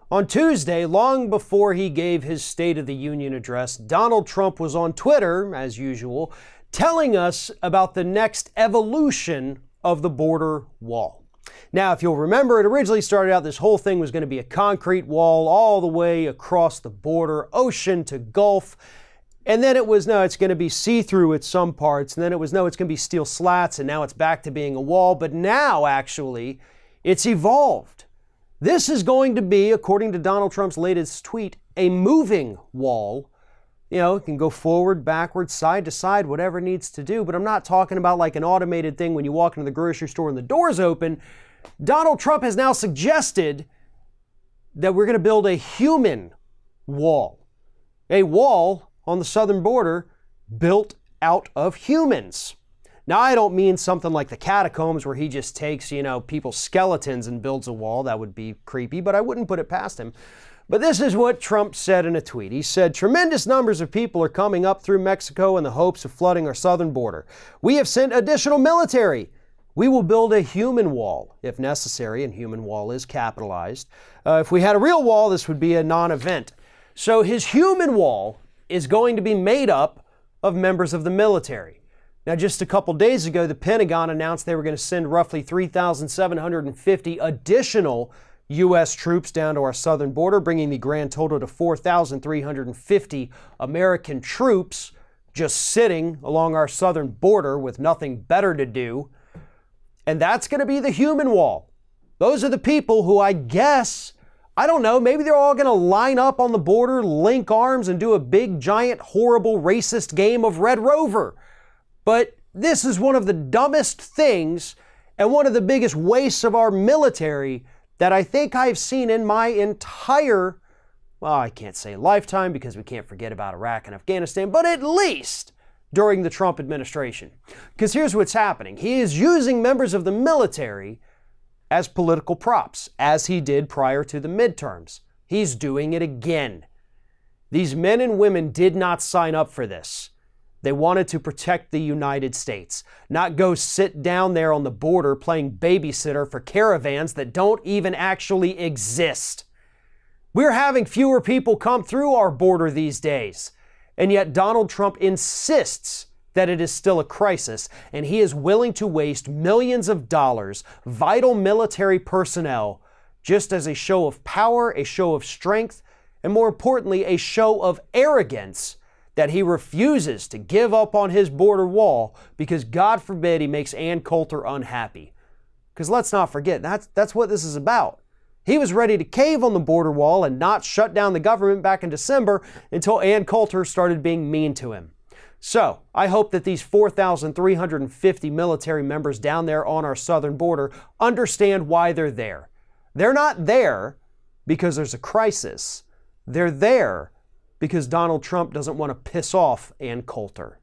On Tuesday, long before he gave his State of the Union address, Donald Trump was on Twitter, as usual, telling us about the next evolution of the border wall. Now, if you'll remember, it originally started out this whole thing was going to be a concrete wall all the way across the border, ocean to Gulf. And then it was, no, it's going to be see-through at some parts. And then it was, no, it's going to be steel slats. And now it's back to being a wall. But now, actually, it's evolved. This is going to be, according to Donald Trump's latest tweet, a moving wall. You know, it can go forward, backward, side to side, whatever it needs to do. But I'm not talking about like an automated thing when you walk into the grocery store and the door's open. Donald Trump has now suggested that we're going to build a human wall. A wall on the southern border built out of humans. Now, I don't mean something like the catacombs where he just takes, people's skeletons and builds a wall. That would be creepy, but I wouldn't put it past him. But this is what Trump said in a tweet. He said, "Tremendous numbers of people are coming up through Mexico in the hopes of flooding our southern border. We have sent additional military. We will build a human wall if necessary," and human wall is capitalized. If we had a real wall, this would be a non-event. So his human wall is going to be made up of members of the military. Now, just a couple days ago, the Pentagon announced they were going to send roughly 3,750 additional U.S. troops down to our southern border, bringing the grand total to 4,350 American troops just sitting along our southern border with nothing better to do. And that's going to be the human wall. Those are the people who I don't know, maybe they're all going to line up on the border, link arms, and do a big, giant, horrible, racist game of Red Rover. But this is one of the dumbest things and one of the biggest wastes of our military that I think I've seen in my entire, well, I can't say lifetime because we can't forget about Iraq and Afghanistan, but at least during the Trump administration. Because here's what's happening. He is using members of the military as political props, as he did prior to the midterms. He's doing it again. These men and women did not sign up for this. They wanted to protect the United States, not go sit down there on the border playing babysitter for caravans that don't even actually exist. We're having fewer people come through our border these days, and yet Donald Trump insists that it is still a crisis, and he is willing to waste millions of dollars, vital military personnel, just as a show of power, a show of strength, and more importantly, a show of arrogance that he refuses to give up on his border wall because, God forbid, he makes Ann Coulter unhappy. Because let's not forget, that's what this is about. He was ready to cave on the border wall and not shut down the government back in December until Ann Coulter started being mean to him. So, I hope that these 4,350 military members down there on our southern border understand why they're there. They're not there because there's a crisis. They're there because Donald Trump doesn't want to piss off Ann Coulter.